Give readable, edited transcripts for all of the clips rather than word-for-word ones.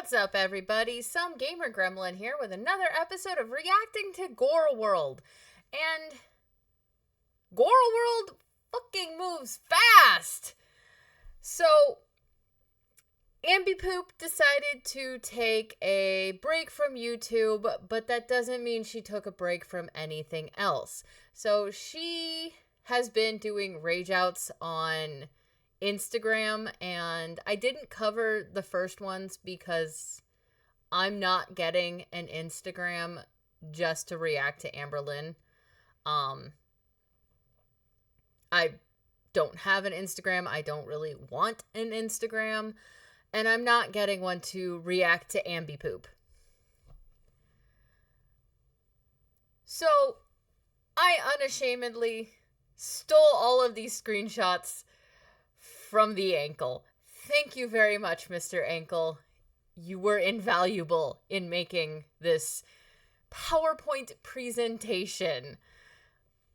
What's up, everybody? Some Gamer Gremlin here with another episode of Reacting to Gorl World. And Gorl World fucking moves fast! So, Ambie-Poop decided to take a break from YouTube, but that doesn't mean she took a break from anything else. So, she has been doing rage outs on Instagram, and I didn't cover the first ones because I'm not getting an Instagram just to react to Amberlynn. I don't have an Instagram. I don't really want an Instagram, and I'm not getting one to react to Ambie-Poop. So I unashamedly stole all of these screenshots from the ankle. Thank you very much, Mr. Ankle. You were invaluable in making this PowerPoint presentation.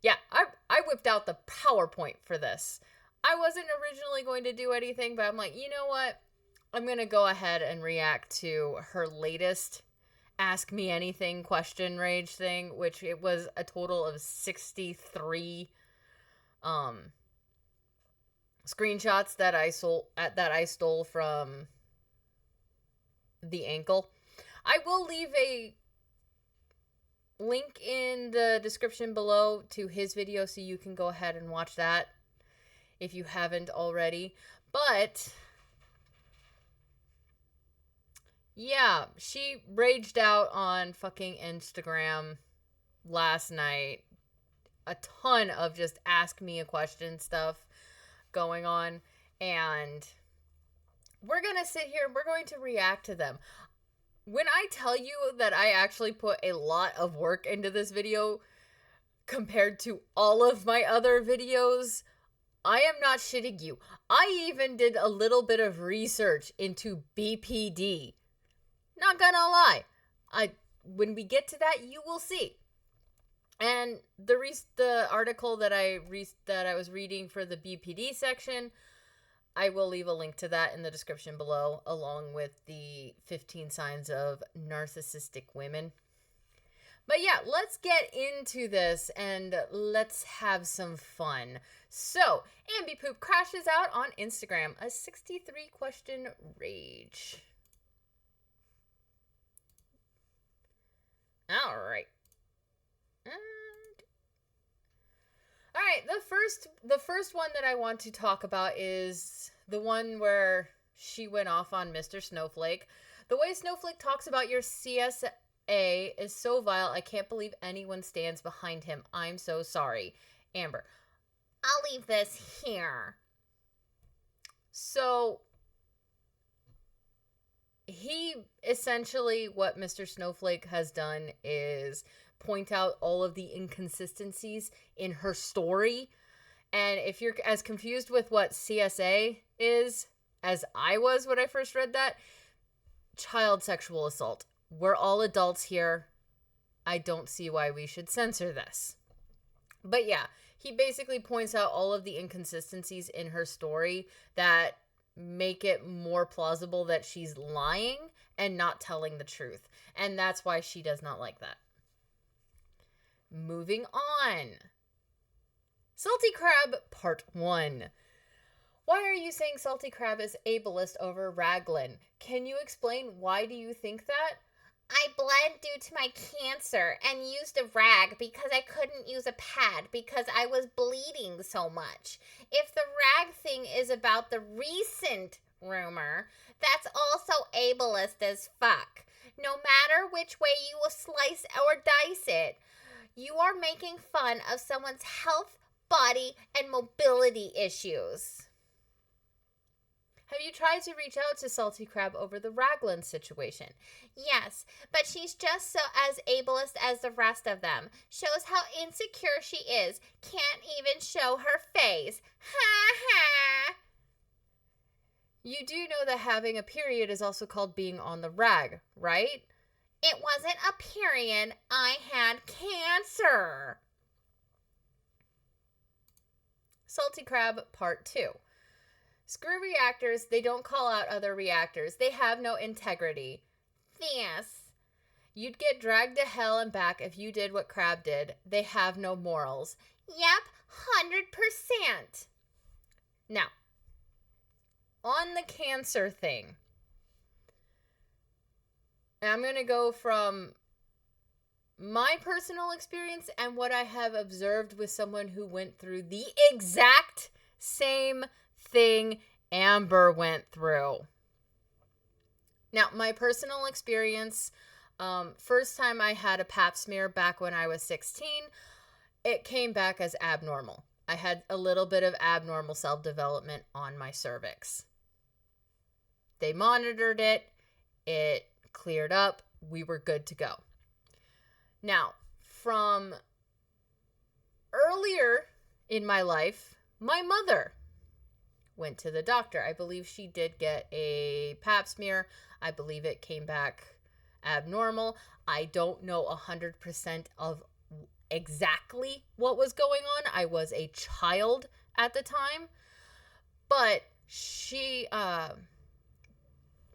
Yeah, I whipped out the PowerPoint for this. I wasn't originally going to do anything, but I'm like, you know what? I'm going to go ahead and react to her latest Ask Me Anything question rage thing, which it was a total of 63 screenshots that I stole from the ankle. I will leave a link in the description below to his video so you can go ahead and watch that if you haven't already. But yeah, she raged out on fucking Instagram last night. A ton of just ask me a question stuff going on, and we're gonna sit here and we're going to react to them. When I tell you that I actually put a lot of work into this video compared to all of my other videos, I am not shitting you. I even did a little bit of research into BPD. Not gonna lie. When we get to that, you will see. And the article that I was reading for the BPD section, I will leave a link to that in the description below, along with the 15 signs of narcissistic women. But yeah, let's get into this and let's have some fun. So, Ambie-Poop crashes out on Instagram, a 63 question rage. All right. All right, the first one that I want to talk about is the one where she went off on Mr. Snowflake. The way Snowflake talks about your CSA is so vile. I can't believe anyone stands behind him. I'm so sorry. Amber, I'll leave this here. So he essentially, what Mr. Snowflake has done is point out all of the inconsistencies in her story. And if you're as confused with what CSA is as I was when I first read that, child sexual assault. We're all adults here. I don't see why we should censor this. But yeah, he basically points out all of the inconsistencies in her story that make it more plausible that she's lying and not telling the truth. And that's why she does not like that. Moving on. Salty Crab Part 1. Why are you saying Salty Crab is ableist over Raglan? Can you explain why do you think that? I bled due to my cancer and used a rag because I couldn't use a pad because I was bleeding so much. If the rag thing is about the recent rumor, that's also ableist as fuck. No matter which way you will slice or dice it, you are making fun of someone's health, body, and mobility issues. Have you tried to reach out to Salty Crab over the Raglan situation? Yes, but she's just so as ableist as the rest of them. Shows how insecure she is. Can't even show her face. Ha ha! You do know that having a period is also called being on the rag, right? It wasn't a period. I had cancer. Salty Crab Part 2. Screw reactors. They don't call out other reactors. They have no integrity. Yes. You'd get dragged to hell and back if you did what Crab did. They have no morals. Yep, 100%. Now, on the cancer thing, I'm going to go from my personal experience and what I have observed with someone who went through the exact same thing Amber went through. Now, my personal experience, first time I had a pap smear back when I was 16, it came back as abnormal. I had a little bit of abnormal cell development on my cervix. They monitored it. It cleared up. We were good to go. Now, from earlier in my life, my mother went to the doctor. I believe she did get a pap smear. I believe it came back abnormal. I don't know 100% of exactly what was going on. I was a child at the time. But she,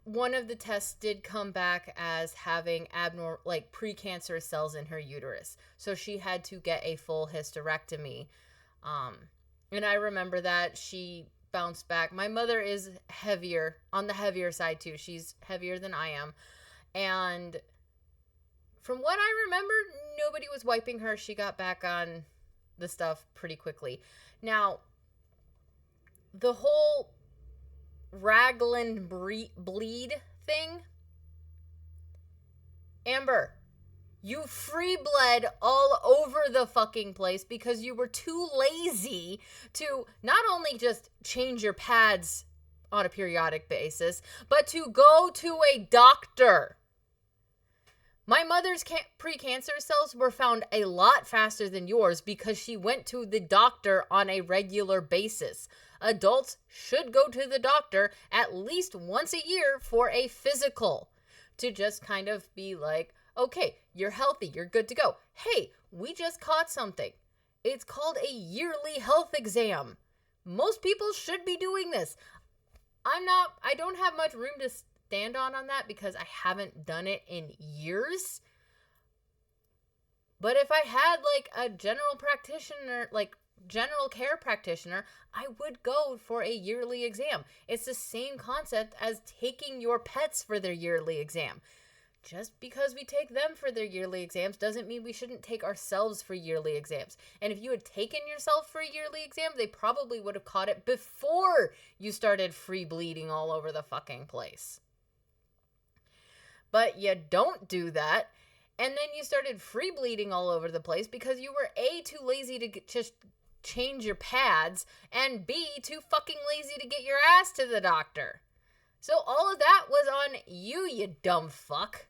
one of the tests did come back as having abnormal, like precancerous cells in her uterus. So she had to get a full hysterectomy. And I remember that she bounced back. My mother is heavier, on the heavier side too. She's heavier than I am. And from what I remember, nobody was wiping her. She got back on the stuff pretty quickly. Now, the whole raglan bleed thing, Amber, you free bled all over the fucking place because you were too lazy to not only just change your pads on a periodic basis, but to go to a doctor. My mother's precancer cells were found a lot faster than yours because she went to the doctor on a regular basis. Adults should go to the doctor at least once a year for a physical to just kind of be like, okay, you're healthy, you're good to go. Hey, we just caught something. It's called a yearly health exam. Most people should be doing this. I don't have much room to stand on that because I haven't done it in years. But if I had like a general practitioner, like general care practitioner, I would go for a yearly exam. It's the same concept as taking your pets for their yearly exam. Just because we take them for their yearly exams doesn't mean we shouldn't take ourselves for yearly exams. And if you had taken yourself for a yearly exam, they probably would have caught it before you started free bleeding all over the fucking place. But you don't do that, and then you started free bleeding all over the place because you were A, too lazy to just change your pads, and B, too fucking lazy to get your ass to the doctor. So all of that was on you, you dumb fuck.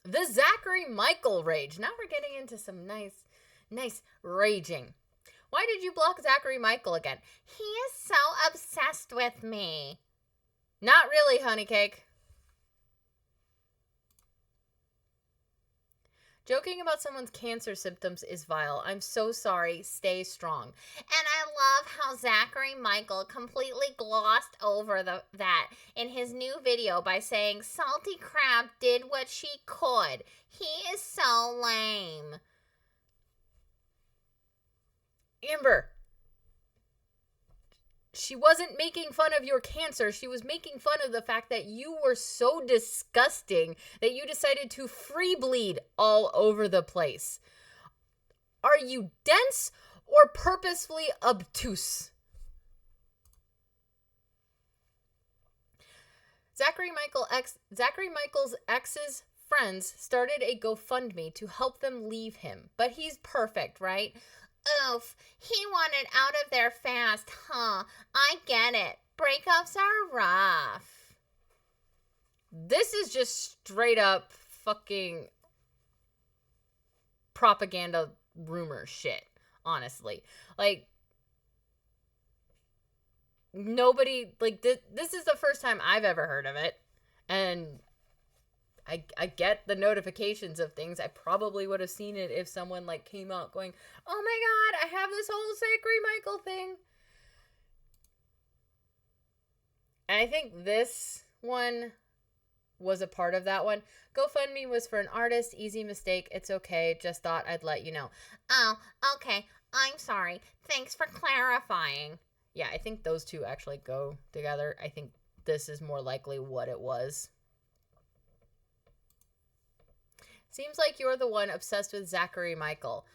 The Zachary Michael rage. Now we're getting into some nice raging. Why did you block Zachary Michael again? He is so obsessed with me. Not really, honey cake. Joking about someone's cancer symptoms is vile. I'm so sorry. Stay strong. And I love how Zachary Michael completely glossed over that in his new video by saying Salty Crab did what she could. He is so lame. Amber, she wasn't making fun of your cancer. She was making fun of the fact that you were so disgusting that you decided to free bleed all over the place. Are you dense or purposefully obtuse? Zachary Michael's ex's friends started a GoFundMe to help them leave him. But he's perfect, right? Oof, he wanted out of there fast, huh? I get it. Breakups are rough. This is just straight up fucking propaganda rumor shit, honestly. Like, nobody, like, this is the first time I've ever heard of it. And I get the notifications of things. I probably would have seen it if someone like came out going, oh my God, I have this whole Zachary Michael thing. And I think this one was a part of that one. GoFundMe was for an artist. Easy mistake. It's okay. Just thought I'd let you know. Oh, okay. I'm sorry. Thanks for clarifying. Yeah, I think those two actually go together. I think this is more likely what it was. Seems like you're the one obsessed with Zachary Michael.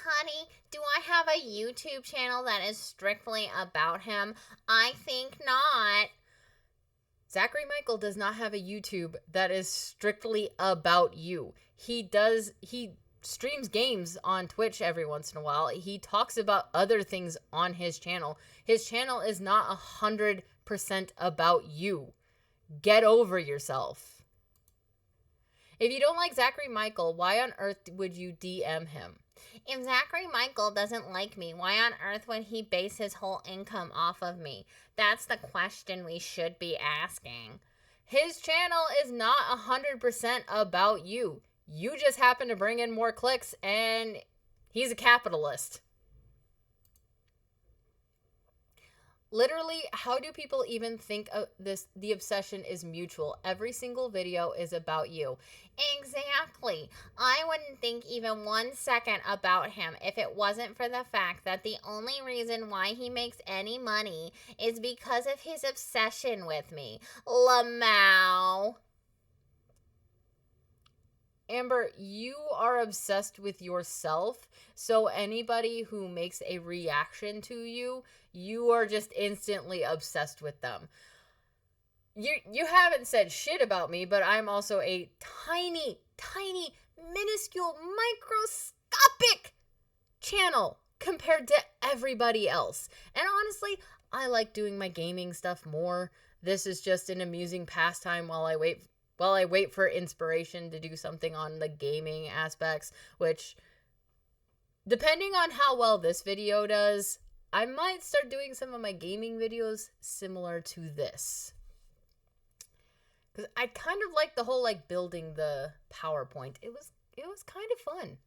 Honey, do I have a YouTube channel that is strictly about him? I think not. Zachary Michael does not have a YouTube that is strictly about you. He streams games on Twitch every once in a while. He talks about other things on his channel. His channel is not 100% about you. Get over yourself. If you don't like Zachary Michael, why on earth would you DM him? If Zachary Michael doesn't like me, why on earth would he base his whole income off of me? That's the question we should be asking. His channel is not 100% about you. You just happen to bring in more clicks, and he's a capitalist. Literally, how do people even think of this? The obsession is mutual. Every single video is about you. Exactly. I wouldn't think even 1 second about him if it wasn't for the fact that the only reason why he makes any money is because of his obsession with me. Lamau. Amber, you are obsessed with yourself, so anybody who makes a reaction to you, you are just instantly obsessed with them. You haven't said shit about me, but I'm also a tiny, minuscule, microscopic channel compared to everybody else. And honestly, I like doing my gaming stuff more. This is just an amusing pastime while I wait for inspiration to do something on the gaming aspects, which, depending on how well this video does, I might start doing some of my gaming videos similar to this. Because I kind of like the whole, like, building the PowerPoint. It was kind of fun.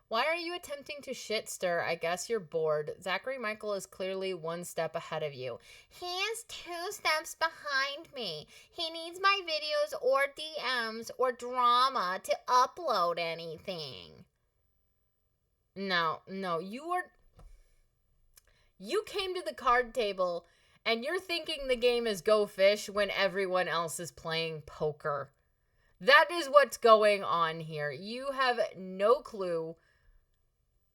Why are you attempting to shit stir? I guess you're bored. Zachary Michael is clearly 1 step ahead of you. He is 2 steps behind me. He needs my videos or DMs or drama to upload anything. No, you came to the card table and you're thinking the game is Go Fish when everyone else is playing poker. That is what's going on here. You have no clue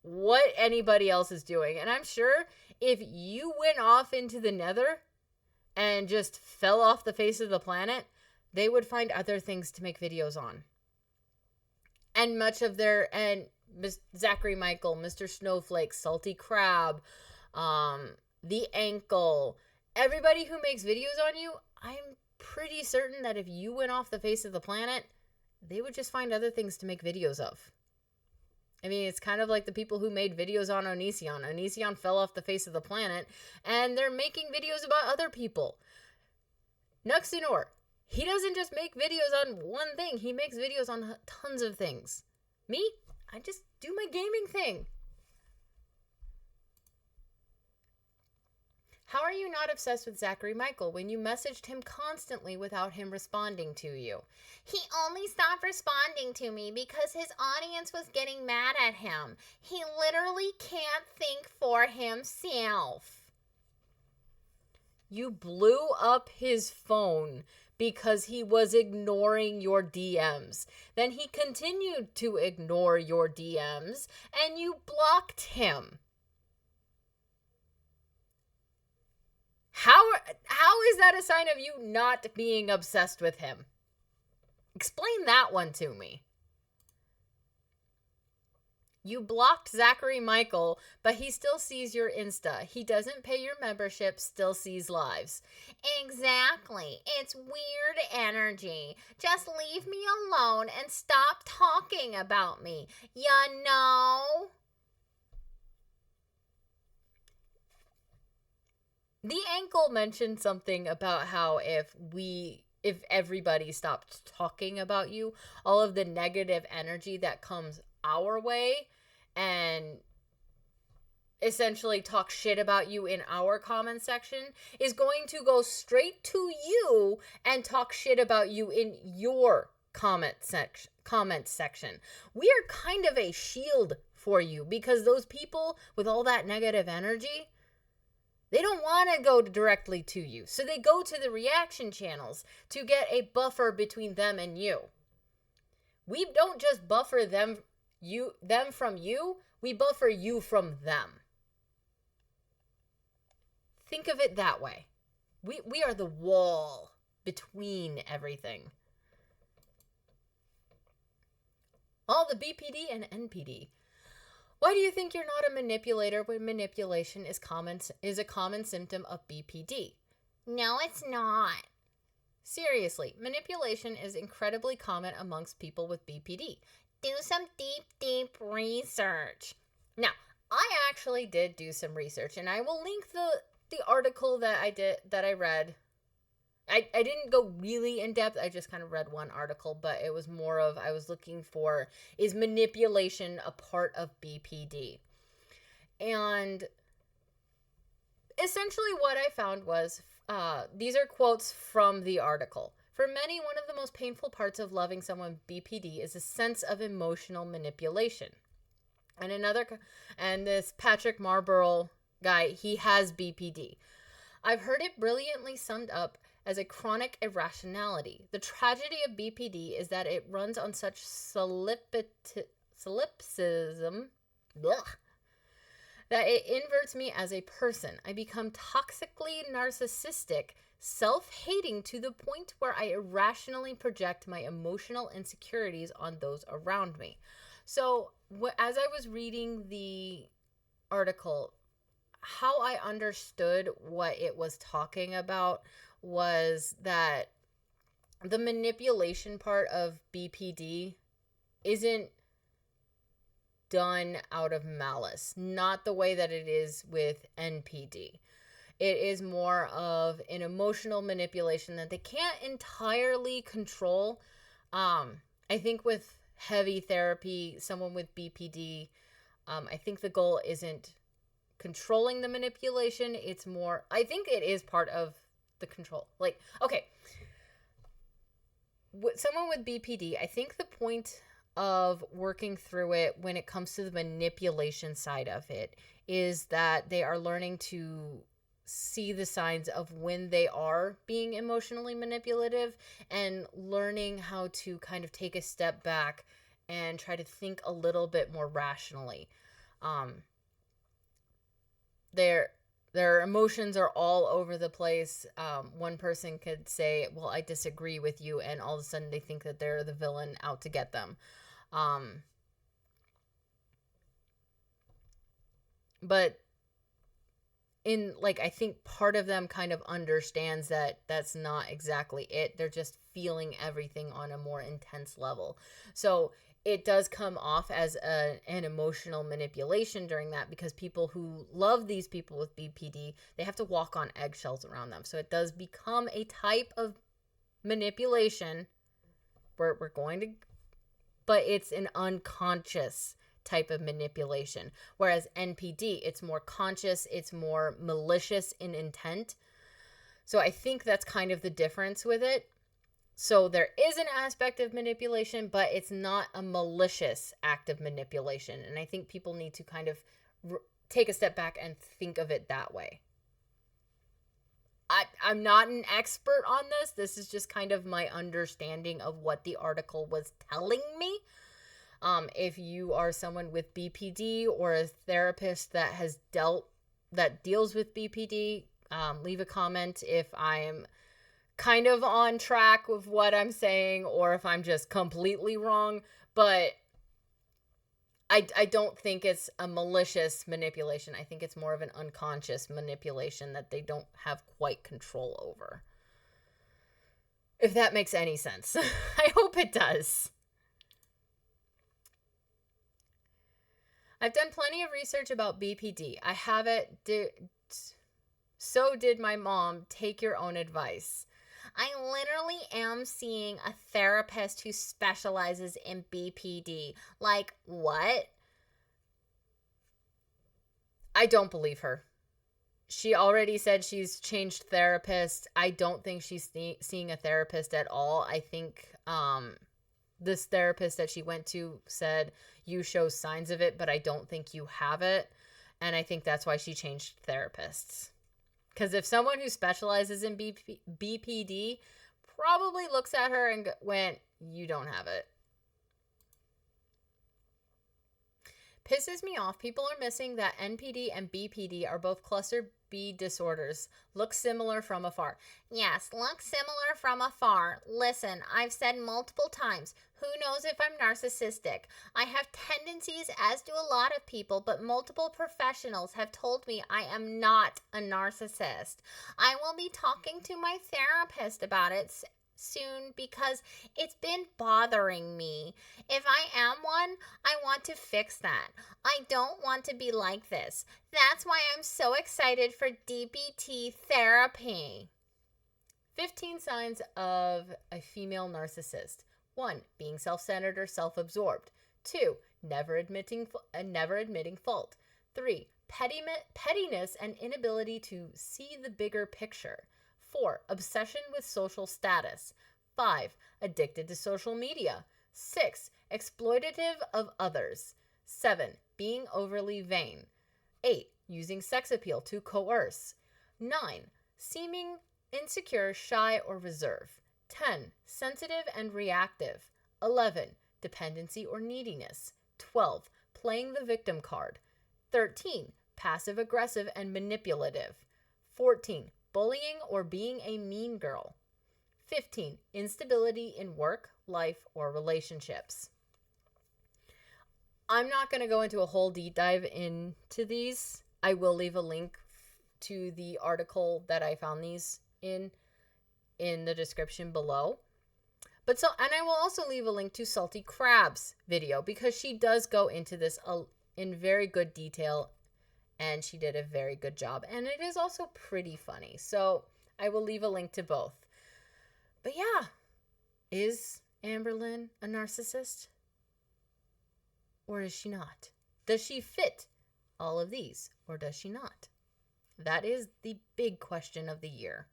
what anybody else is doing. And I'm sure if you went off into the nether and just fell off the face of the planet, they would find other things to make videos on. And Zachary Michael, Mr. Snowflake, Salty Crab, The Ankle, everybody who makes videos on you, I'm pretty certain that if you went off the face of the planet, they would just find other things to make videos of. I mean, it's kind of like the people who made videos on Onision. Onision fell off the face of the planet, and they're making videos about other people. Nuxinor, he doesn't just make videos on one thing. He makes videos on tons of things. Me, I just do my gaming thing. How are you not obsessed with Zachary Michael when you messaged him constantly without him responding to you? He only stopped responding to me because his audience was getting mad at him. He literally can't think for himself. You blew up his phone because he was ignoring your DMs. Then he continued to ignore your DMs, and you blocked him. How is that a sign of you not being obsessed with him? Explain that one to me. You blocked Zachary Michael, but he still sees your Insta. He doesn't pay your membership, still sees lives. Exactly. It's weird energy. Just leave me alone and stop talking about me. You know? The Ankle mentioned something about how if everybody stopped talking about you, all of the negative energy that comes our way and essentially talk shit about you in our comment section is going to go straight to you and talk shit about you in your comment section. We are kind of a shield for you because those people with all that negative energy, they don't want to go directly to you. So they go to the reaction channels to get a buffer between them and you. We don't just buffer them from you, we buffer you from them. Think of it that way. We are the wall between everything. All the BPD and NPD. Why do you think you're not a manipulator when manipulation is a common symptom of BPD? No, it's not. Seriously, manipulation is incredibly common amongst people with BPD. Do some deep research. Now, I actually did do some research, and I will link the article that I read. I didn't go really in depth. I just kind of read one article, but it was more of I was looking for, is manipulation a part of BPD? And essentially what I found was, these are quotes from the article. For many, one of the most painful parts of loving someone with BPD is a sense of emotional manipulation. And this Patrick Marlborough guy, he has BPD. I've heard it brilliantly summed up as a chronic irrationality. The tragedy of BPD is that it runs on such solipsism that it inverts me as a person. I become toxically narcissistic, self-hating to the point where I irrationally project my emotional insecurities on those around me. So as I was reading the article, how I understood what it was talking about was that the manipulation part of BPD isn't done out of malice, not the way that it is with NPD. It is more of an emotional manipulation that they can't entirely control. I think with heavy therapy, someone with BPD, I think the goal isn't controlling the manipulation. It's more, I think it is part of the control. Like, okay, with someone with BPD, I think the point of working through it when it comes to the manipulation side of it is that they are learning to see the signs of when they are being emotionally manipulative and learning how to kind of take a step back and try to think a little bit more rationally. Their emotions are all over the place. One person could say, well, I disagree with you, and all of a sudden they think that they're the villain out to get them. But in, like, I think part of them kind of understands that that's not exactly it. They're just feeling everything on a more intense level. So it does come off as an emotional manipulation during that, because people who love these people with BPD, they have to walk on eggshells around them. So it does become a type of manipulation where we're going to, but it's an unconscious type of manipulation. Whereas NPD, it's more conscious, it's more malicious in intent. So I think that's kind of the difference with it. So there is an aspect of manipulation, but it's not a malicious act of manipulation. And I think people need to kind of take a step back and think of it that way. I'm not an expert on this. This is just kind of my understanding of what the article was telling me. If you are someone with BPD or a therapist that deals with BPD, leave a comment if I'm kind of on track with what I'm saying or if I'm just completely wrong. But I don't think it's a malicious manipulation. I think it's more of an unconscious manipulation that they don't have quite control over. If that makes any sense. I hope it does. I've done plenty of research about BPD. I have it So did my mom. Take your own advice. I literally am seeing a therapist who specializes in BPD. Like, what? I don't believe her. She already said she's changed therapists. I don't think she's seeing a therapist at all. I think this therapist that she went to said you show signs of it, but I don't think you have it. And I think that's why she changed therapists. Because if someone who specializes in BPD probably looks at her and went, you don't have it. Pisses me off. People are missing that NPD and BPD are both cluster B disorders. Look similar from afar. Yes, look similar from afar. Listen, I've said multiple times, who knows if I'm narcissistic? I have tendencies, as do a lot of people, but multiple professionals have told me I am not a narcissist. I will be talking to my therapist about it soon because it's been bothering me. If I am one, I want to fix that. I don't want to be like this. That's why I'm so excited for DBT therapy. 15 signs of a female narcissist. 1. Being self-centered or self-absorbed. 2. Never admitting fault. 3. Pettiness and inability to see the bigger picture. 4. Obsession with social status. 5. Addicted to social media. 6. Exploitative of others. 7. Being overly vain. 8. Using sex appeal to coerce. 9. Seeming insecure, shy, or reserved. 10. Sensitive and reactive. 11. Dependency or neediness. 12. Playing the victim card. 13. Passive aggressive and manipulative. 14. Bullying or being a mean girl. 15. Instability in work, life, or relationships. I'm not going to go into a whole deep dive into these. I will leave a link to the article that I found these in the description below. And I will also leave a link to Salty Crab's video because she does go into this in very good detail. And she did a very good job. And it is also pretty funny. So I will leave a link to both. But yeah, is Amberlynn a narcissist? Or is she not? Does she fit all of these? Or does she not? That is the big question of the year.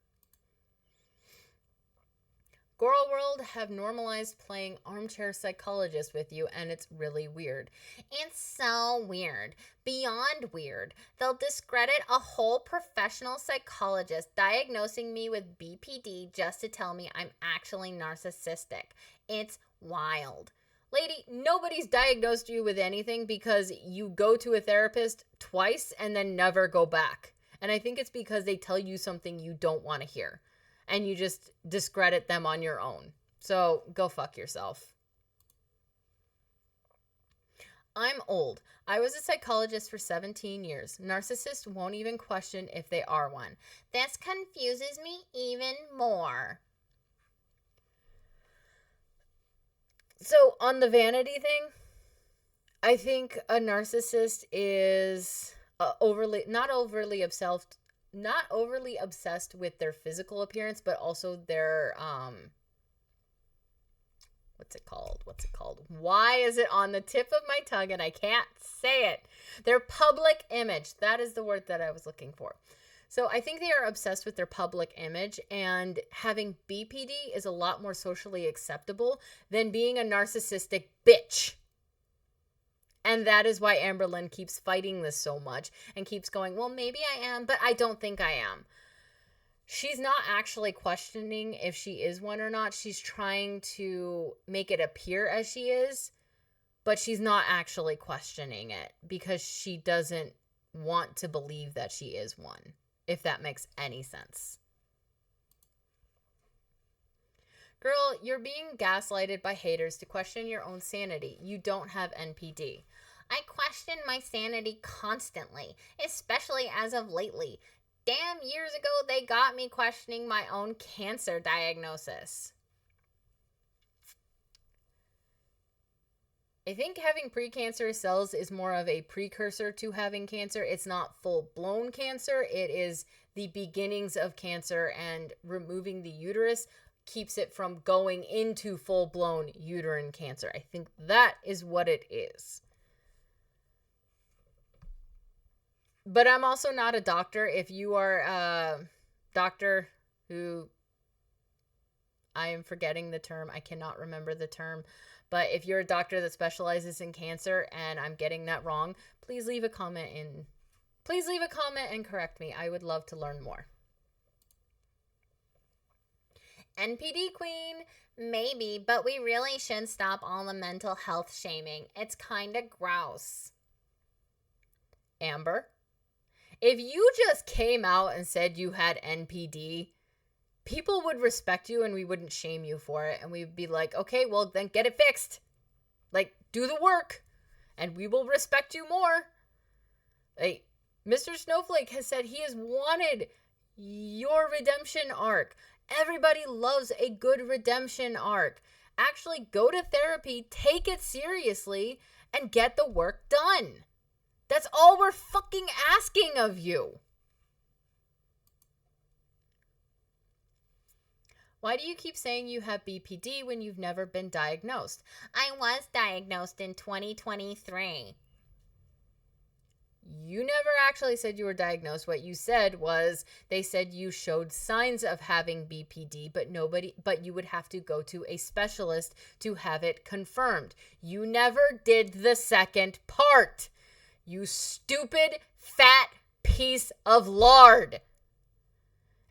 Gorl World have normalized playing armchair psychologist with you, and it's really weird. It's so weird. Beyond weird. They'll discredit a whole professional psychologist diagnosing me with BPD just to tell me I'm actually narcissistic. It's wild. Lady, nobody's diagnosed you with anything because you go to a therapist twice and then never go back. And I think it's because they tell you something you don't want to hear. And you just discredit them on your own. So go fuck yourself. I'm old. I was a psychologist for 17 years. Narcissists won't even question if they are one. This confuses me even more. So on the vanity thing, I think a narcissist is not overly obsessed with their physical appearance, but also their what's it called? Why is it on the tip of my tongue and I can't say it? Their public image. That is the word that I was looking for. So I think they are obsessed with their public image, and having BPD is a lot more socially acceptable than being a narcissistic bitch. And that is why Amberlynn keeps fighting this so much and keeps going, well, maybe I am, but I don't think I am. She's not actually questioning if she is one or not. She's trying to make it appear as she is, but she's not actually questioning it because she doesn't want to believe that she is one, if that makes any sense. Girl, you're being gaslighted by haters to question your own sanity. You don't have NPD. I question my sanity constantly, especially as of lately. Damn, years ago they got me questioning my own cancer diagnosis. I think having precancerous cells is more of a precursor to having cancer. It's not full-blown cancer. It is the beginnings of cancer, and removing the uterus keeps it from going into full-blown uterine cancer. I think that is what it is. But I'm also not a doctor. If you are a doctor who, I am forgetting the term, I cannot remember the term, but if you're a doctor that specializes in cancer and I'm getting that wrong, please leave a comment and correct me. I would love to learn more. NPD queen, maybe, but we really should stop all the mental health shaming. It's kind of gross. Amber, if you just came out and said you had NPD, people would respect you and we wouldn't shame you for it. And we'd be like, okay, well, then get it fixed. Like, do the work and we will respect you more. Like, Mr. Snowflake has said he has wanted your redemption arc. Everybody loves a good redemption arc. Actually, go to therapy, take it seriously, and get the work done. That's all we're fucking asking of you. Why do you keep saying you have BPD when you've never been diagnosed? I was diagnosed in 2023. You never actually said you were diagnosed. What you said was they said you showed signs of having BPD, but you would have to go to a specialist to have it confirmed. You never did the second part. You stupid fat piece of lard.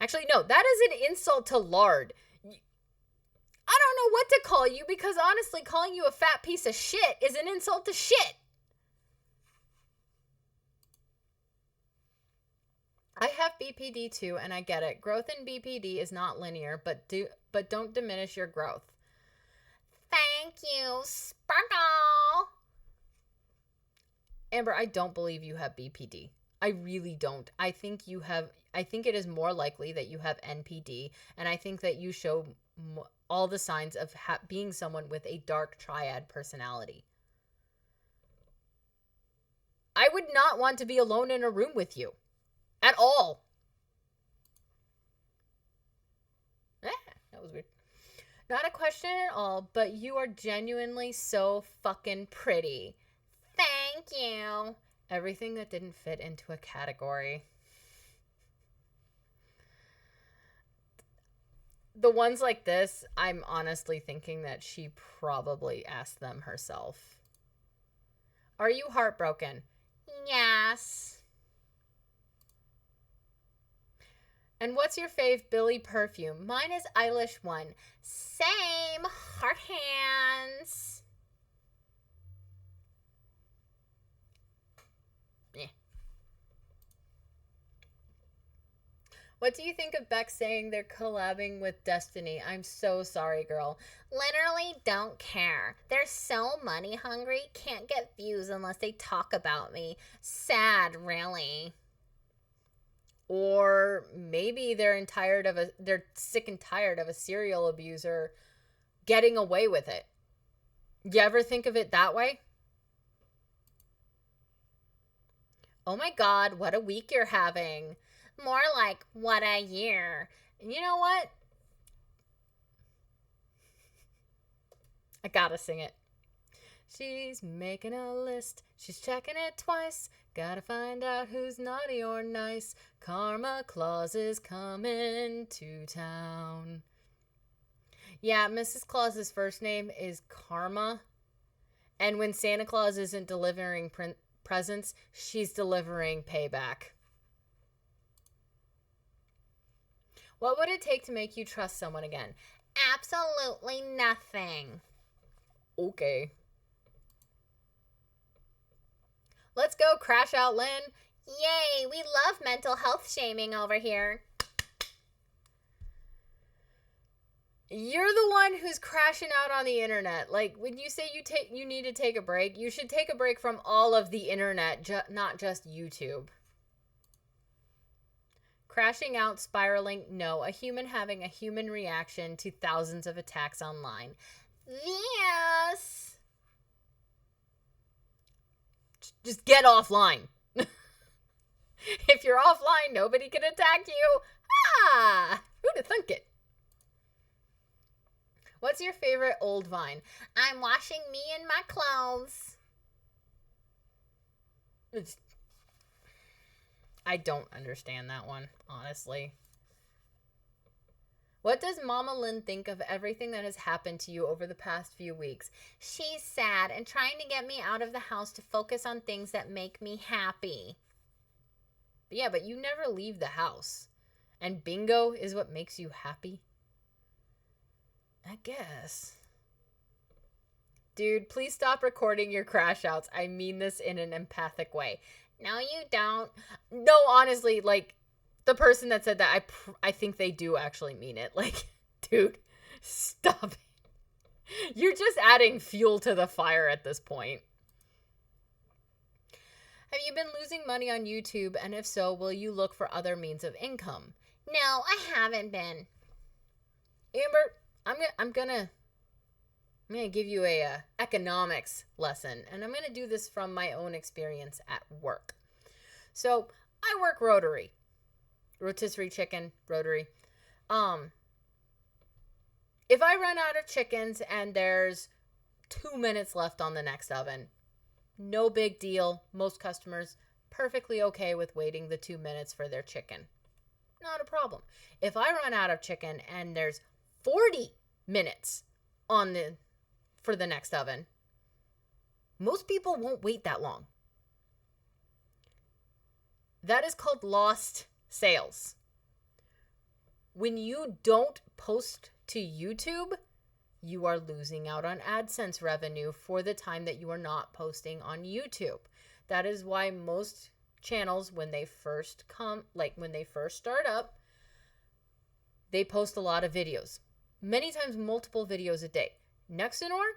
Actually, no, that is an insult to lard. I don't know what to call you, because honestly, calling you a fat piece of shit is an insult to shit. I have BPD too, and I get it. Growth in BPD is not linear, but don't diminish your growth. Thank you, Sparkle. Amber, I don't believe you have BPD. I really don't. I think it is more likely that you have NPD, and I think that you show all the signs of being someone with a dark triad personality. I would not want to be alone in a room with you. At all. That was weird. Not a question at all, but you are genuinely so fucking pretty. Thank you. Everything that didn't fit into a category. The ones like this, I'm honestly thinking that she probably asked them herself. Are you heartbroken? Yes. And what's your fave Billy perfume? Mine is Eilish one. Same. Heart hands. Yeah. What do you think of Beck saying they're collabing with Destiny? I'm so sorry, girl. Literally don't care. They're so money hungry, can't get views unless they talk about me. Sad, really. Or maybe they're sick and tired of a serial abuser getting away with it. You ever think of it that way? Oh my God, what a week you're having. More like, what a year. You know what? I gotta sing it. She's making a list. She's checking it twice. Gotta find out who's naughty or nice. Karma Claus is coming to town. Yeah, Mrs. Claus's first name is Karma. And when Santa Claus isn't delivering presents, she's delivering payback. What would it take to make you trust someone again? Absolutely nothing. Okay. Let's go, Crash Out Lynn. Yay, we love mental health shaming over here. You're the one who's crashing out on the internet. Like, when you say you need to take a break, you should take a break from all of the internet, not just YouTube. Crashing out, spiraling, no. A human having a human reaction to thousands of attacks online. Yes. Just get offline. If you're offline, nobody can attack you. Ah, who'd have thunk it? What's your favorite old Vine? I'm washing me and my clothes. I don't understand that one, honestly. What does Mama Lynn think of everything that has happened to you over the past few weeks? She's sad and trying to get me out of the house to focus on things that make me happy. Yeah, but you never leave the house. And bingo is what makes you happy? I guess. Dude, please stop recording your crash outs. I mean this in an empathic way. No, you don't. No, honestly, like, the person that said that, I think they do actually mean it. Like, dude, stop it. You're just adding fuel to the fire at this point. Have you been losing money on YouTube? And if so, will you look for other means of income? No, I haven't been. Amber, I'm gonna give you a economics lesson, and I'm gonna do this from my own experience at work. So I work rotary, rotisserie chicken, rotary. If I run out of chickens and there's 2 minutes left on the next oven, no big deal. Most customers perfectly okay with waiting the 2 minutes for their chicken. Not a problem. If I run out of chicken and there's 40 minutes for the next oven, most people won't wait that long. That is called lost sales. When you don't post to YouTube, you are losing out on AdSense revenue for the time that you are not posting on YouTube. That is why most channels, when they first start up, they post a lot of videos. Many times multiple videos a day. Nexenor,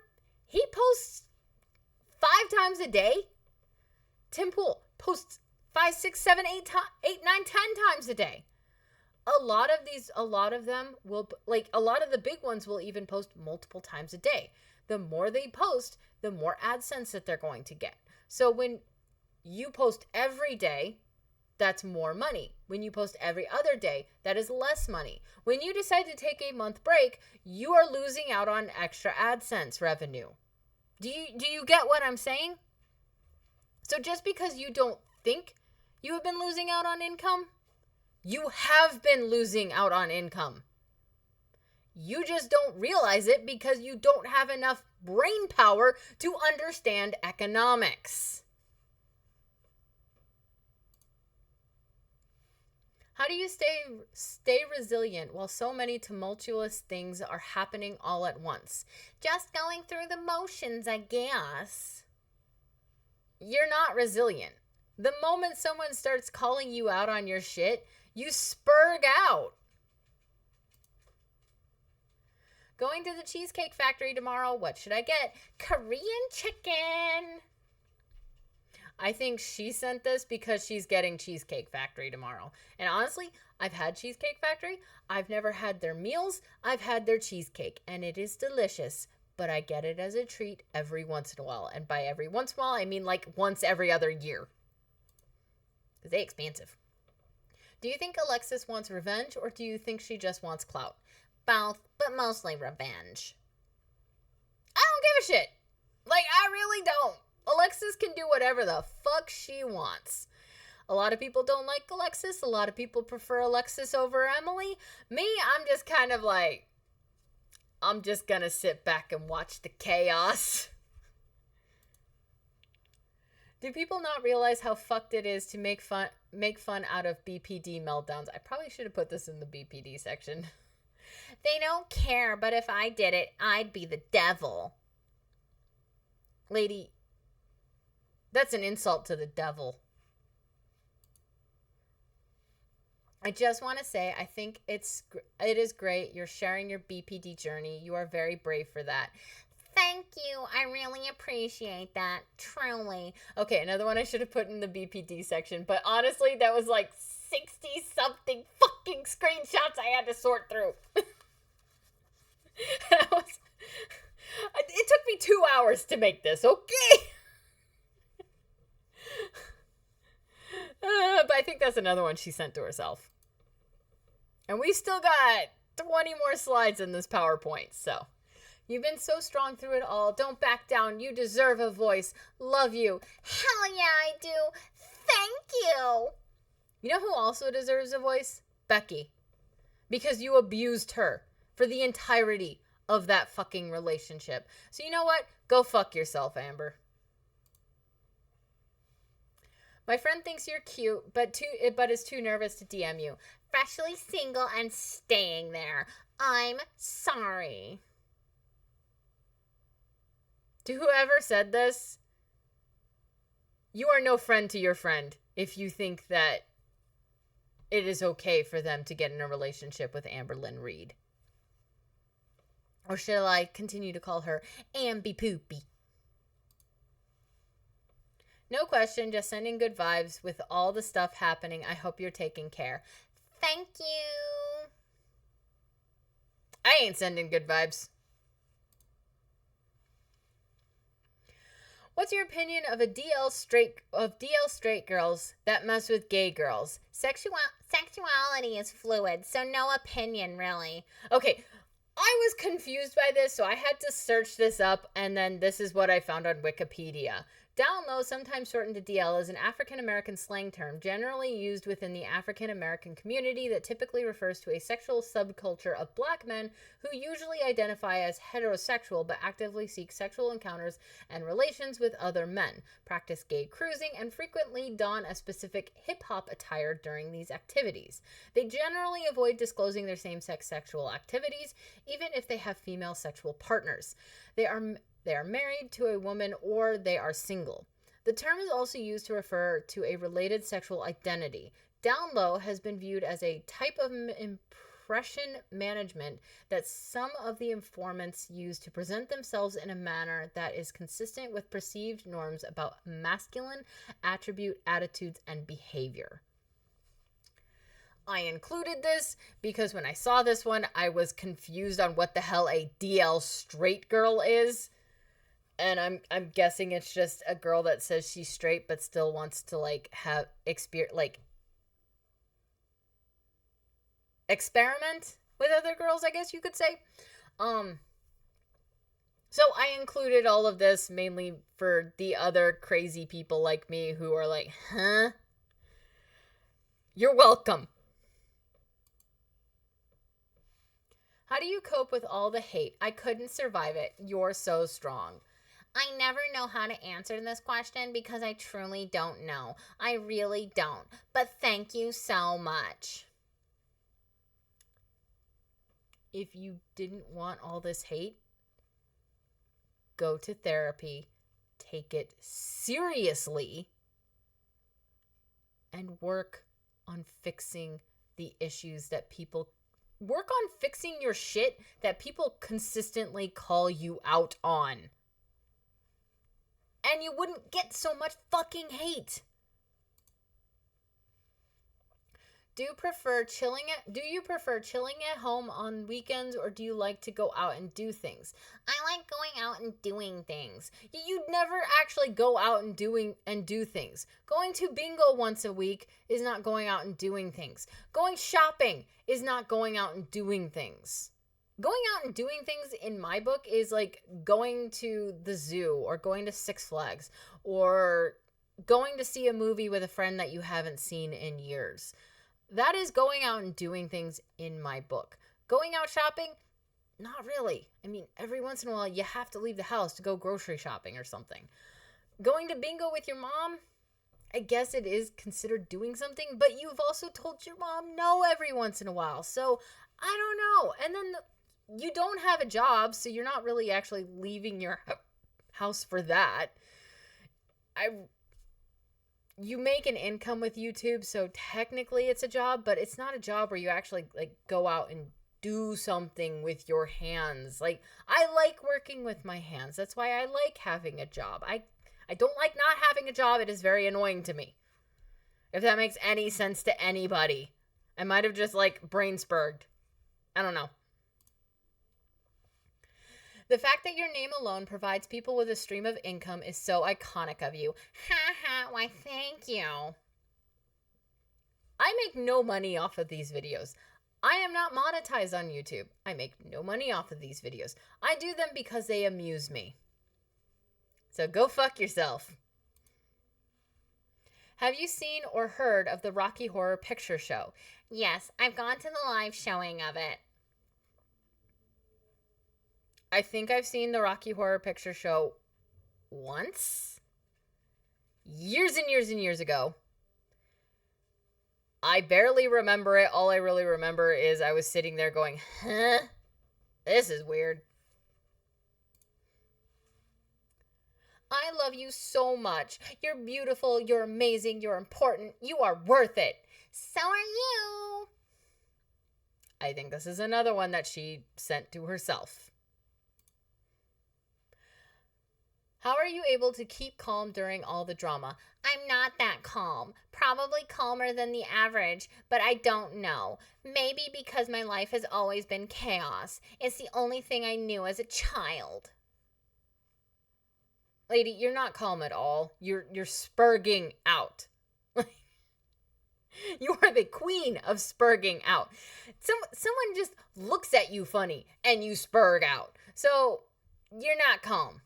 he posts 5 times a day. Tim Pool posts 5, 6, 7, 8, 9, 10 times a day. A lot of them will, like, a lot of the big ones will even post multiple times a day. The more they post, the more AdSense that they're going to get. So when you post every day, that's more money. When you post every other day, that is less money. When you decide to take a month break, you are losing out on extra AdSense revenue. Do you get what I'm saying? So just because you don't think you have been losing out on income, you have been losing out on income. You just don't realize it because you don't have enough brain power to understand economics. How do you stay resilient while so many tumultuous things are happening all at once? Just going through the motions, I guess. You're not resilient. The moment someone starts calling you out on your shit, you spurg out. Going to the Cheesecake Factory tomorrow. What should I get? Korean chicken. I think she sent this because she's getting Cheesecake Factory tomorrow. And honestly, I've had Cheesecake Factory. I've never had their meals. I've had their cheesecake, and it is delicious. But I get it as a treat every once in a while. And by every once in a while, I mean like once every other year. Because they're expensive. Do you think Alexis wants revenge, or do you think she just wants clout? Both, but mostly revenge. I don't give a shit. Like, I really don't. Alexis can do whatever the fuck she wants. A lot of people don't like Alexis. A lot of people prefer Alexis over Emily. Me, I'm just kind of like, I'm just gonna sit back and watch the chaos. Do people not realize how fucked it is to make fun out of BPD meltdowns? I probably should have put this in the BPD section. They don't care, but if I did it, I'd be the devil. Lady, that's an insult to the devil. I just want to say, I think it is great. You're sharing your BPD journey. You are very brave for that. Thank you. I really appreciate that. Truly. Okay, another one I should have put in the BPD section. But honestly, that was like 60-something fucking screenshots I had to sort through. It took me 2 hours to make this, okay? That's another one she sent to herself. And we still got 20 more slides in this PowerPoint, so. You've been so strong through it all. Don't back down. You deserve a voice. Love you. Hell yeah, I do. Thank you. You know who also deserves a voice? Becky. Because you abused her for the entirety of that fucking relationship. So you know what? Go fuck yourself, Amber. My friend thinks you're cute, but is too nervous to DM you. Freshly single and staying there. I'm sorry. To whoever said this, you are no friend to your friend if you think that it is okay for them to get in a relationship with Amberlynn Reed. Or shall I continue to call her Ambie-Poopy? No question, just sending good vibes with all the stuff happening. I hope you're taking care. Thank you. I ain't sending good vibes. What's your opinion of DL straight girls that mess with gay girls? Sexuality is fluid, so no opinion, really. Okay, I was confused by this, so I had to search this up, and then this is what I found on Wikipedia. Down low, sometimes shortened to DL, is an African-American slang term generally used within the African-American community that typically refers to a sexual subculture of black men who usually identify as heterosexual but actively seek sexual encounters and relations with other men, practice gay cruising, and frequently don a specific hip-hop attire during these activities. They generally avoid disclosing their same-sex sexual activities, even if they have female sexual partners. They are married to a woman or they are single. The term is also used to refer to a related sexual identity. Down low has been viewed as a type of impression management that some of the informants use to present themselves in a manner that is consistent with perceived norms about masculine attribute, attitudes, and behavior. I included this because when I saw this one, I was confused on what the hell a DL straight girl is. And I'm guessing it's just a girl that says she's straight but still wants to have experiment with other girls, I guess you could say. So I included all of this mainly for the other crazy people like me who are like, huh? You're welcome. How do you cope with all the hate? I couldn't survive it. You're so strong. I never know how to answer this question because I truly don't know. I really don't. But thank you so much. If you didn't want all this hate, go to therapy, take it seriously, and work on fixing the issues that people work on fixing your shit that people consistently call you out on. And you wouldn't get so much fucking hate. Do you prefer chilling at home on weekends, or do you like to go out and do things? I like going out and doing things. You'd never actually go out and do things. Going to bingo once a week is not going out and doing things. Going shopping is not going out and doing things. Going out and doing things in my book is like going to the zoo or going to Six Flags or going to see a movie with a friend that you haven't seen in years. That is going out and doing things in my book. Going out shopping? Not really. I mean, every once in a while you have to leave the house to go grocery shopping or something. Going to bingo with your mom? I guess it is considered doing something, but you've also told your mom no every once in a while. So, I don't know. And then you don't have a job, so you're not really actually leaving your house for that. You make an income with YouTube, so technically it's a job, but it's not a job where you actually go out and do something with your hands. I like working with my hands. That's why I like having a job. I don't like not having a job. It is very annoying to me. If that makes any sense to anybody. I might have just brain spurged. I don't know. The fact that your name alone provides people with a stream of income is so iconic of you. Ha ha, why thank you. I make no money off of these videos. I am not monetized on YouTube. I make no money off of these videos. I do them because they amuse me. So go fuck yourself. Have you seen or heard of the Rocky Horror Picture Show? Yes, I've gone to the live showing of it. I think I've seen the Rocky Horror Picture Show once. Years and years and years ago. I barely remember it. All I really remember is I was sitting there going, huh? This is weird. I love you so much. You're beautiful. You're amazing. You're important. You are worth it. So are you. I think this is another one that she sent to herself. How are you able to keep calm during all the drama? I'm not that calm. Probably calmer than the average, but I don't know. Maybe because my life has always been chaos. It's the only thing I knew as a child. Lady, you're not calm at all. You're spurging out. You are the queen of spurging out. Someone just looks at you funny and you spurg out. So you're not calm.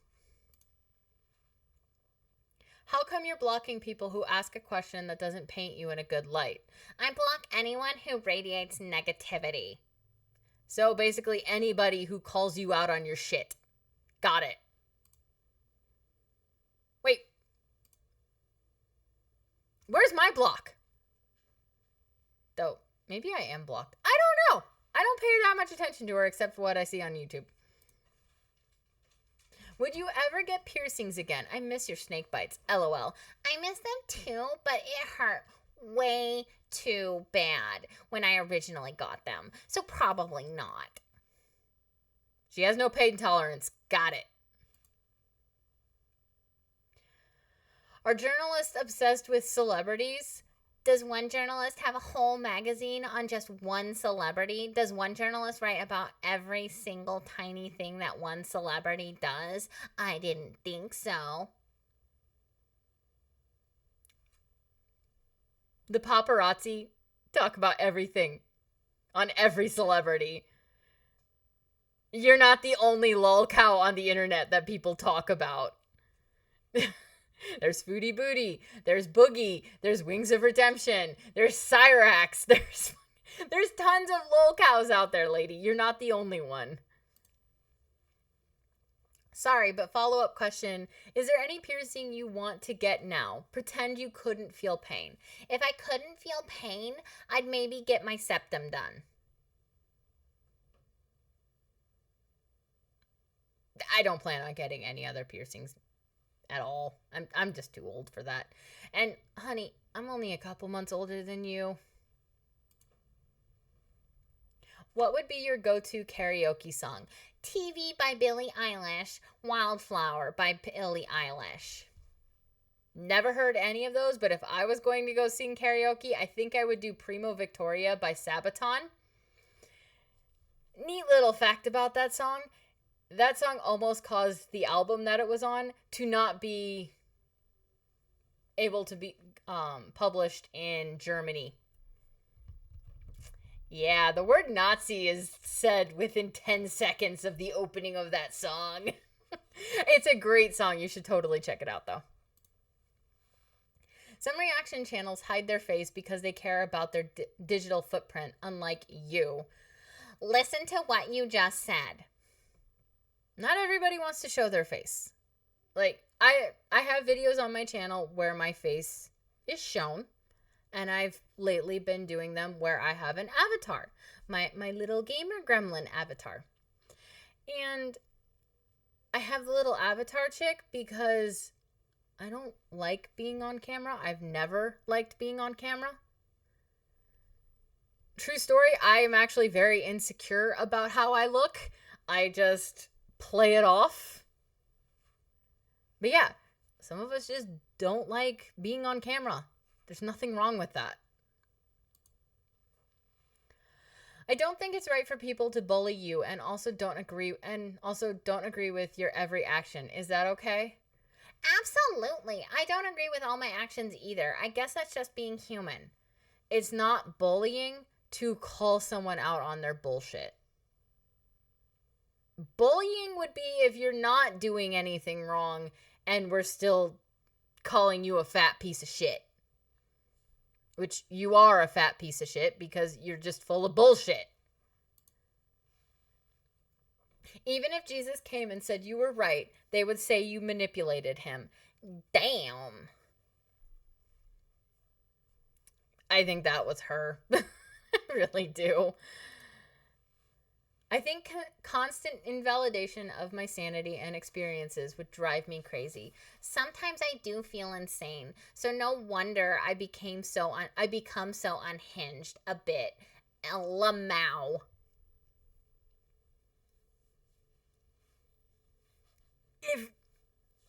How come you're blocking people who ask a question that doesn't paint you in a good light? I block anyone who radiates negativity. So basically anybody who calls you out on your shit. Got it. Wait. Where's my block? Though, maybe I am blocked. I don't know. I don't pay that much attention to her except for what I see on YouTube. Would you ever get piercings again? I miss your snake bites. LOL. I miss them too, but it hurt way too bad when I originally got them. So probably not. She has no pain tolerance. Got it. Are journalists obsessed with celebrities? Does one journalist have a whole magazine on just one celebrity? Does one journalist write about every single tiny thing that one celebrity does? I didn't think so. The paparazzi talk about everything on every celebrity. You're not the only lol cow on the internet that people talk about. There's Foodie Booty, there's Boogie, there's Wings of Redemption, there's Cyrax, there's tons of lol cows out there, lady. You're not the only one. Sorry, but follow-up question. Is there any piercing you want to get now? Pretend you couldn't feel pain. If I couldn't feel pain, I'd maybe get my septum done. I don't plan on getting any other piercings at all. I'm just too old for that. And honey, I'm only a couple months older than you. What would be your go-to karaoke song? TV by Billie Eilish, Wildflower by Billie Eilish. Never heard any of those, but if I was going to go sing karaoke, I think I would do Primo Victoria by Sabaton. Neat little fact about that song. That song almost caused the album that it was on to not be able to be published in Germany. Yeah, the word Nazi is said within 10 seconds of the opening of that song. It's a great song. You should totally check it out, though. Some reaction channels hide their face because they care about their digital footprint, unlike you. Listen to what you just said. Not everybody wants to show their face. Like, I have videos on my channel where my face is shown. And I've lately been doing them where I have an avatar. My little gamer gremlin avatar. And I have the little avatar chick because I don't like being on camera. I've never liked being on camera. True story, I am actually very insecure about how I look. I just play it off. But yeah, some of us just don't like being on camera. There's nothing wrong with that. I don't think it's right for people to bully you and also don't agree with your every action. Is that okay? Absolutely. I don't agree with all my actions either. I guess that's just being human. it's not bullying to call someone out on their bullshit. Bullying would be if you're not doing anything wrong and we're still calling you a fat piece of shit. Which you are a fat piece of shit because you're just full of bullshit. Even if Jesus came and said you were right, they would say you manipulated him. Damn. I think that was her. I really do. I think constant invalidation of my sanity and experiences would drive me crazy. Sometimes I do feel insane, so no wonder I become so unhinged a bit. Lamau.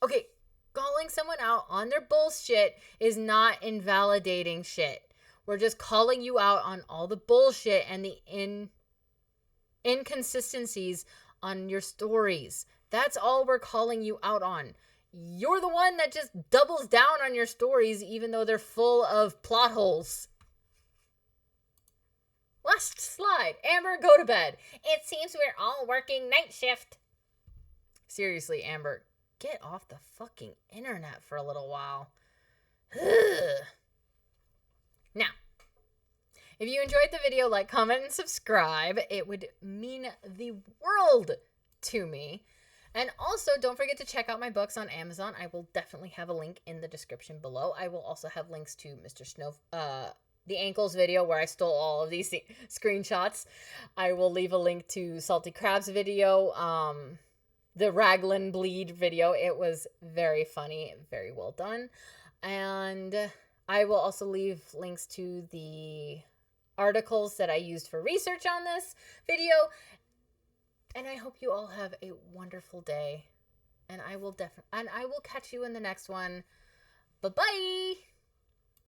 Okay, calling someone out on their bullshit is not invalidating shit. We're just calling you out on all the bullshit and the inconsistencies on your stories. That's all we're calling you out on. You're the one that just doubles down on your stories even though they're full of plot holes. Last slide. Amber, go to bed. It seems we're all working night shift. Seriously, Amber, get off the fucking internet for a little while. Ugh. Now, if you enjoyed the video, like, comment, and subscribe. It would mean the world to me. And also, don't forget to check out my books on Amazon. I will definitely have a link in the description below. I will also have links to Mr. Snow, the ankles video where I stole all of these screenshots. I will leave a link to Salty Crab's video, the Raglan Bleed video. It was very funny, very well done. And I will also leave links to the articles that I used for research on this video. And I hope you all have a wonderful day. And I will catch you in the next one. Bye-bye.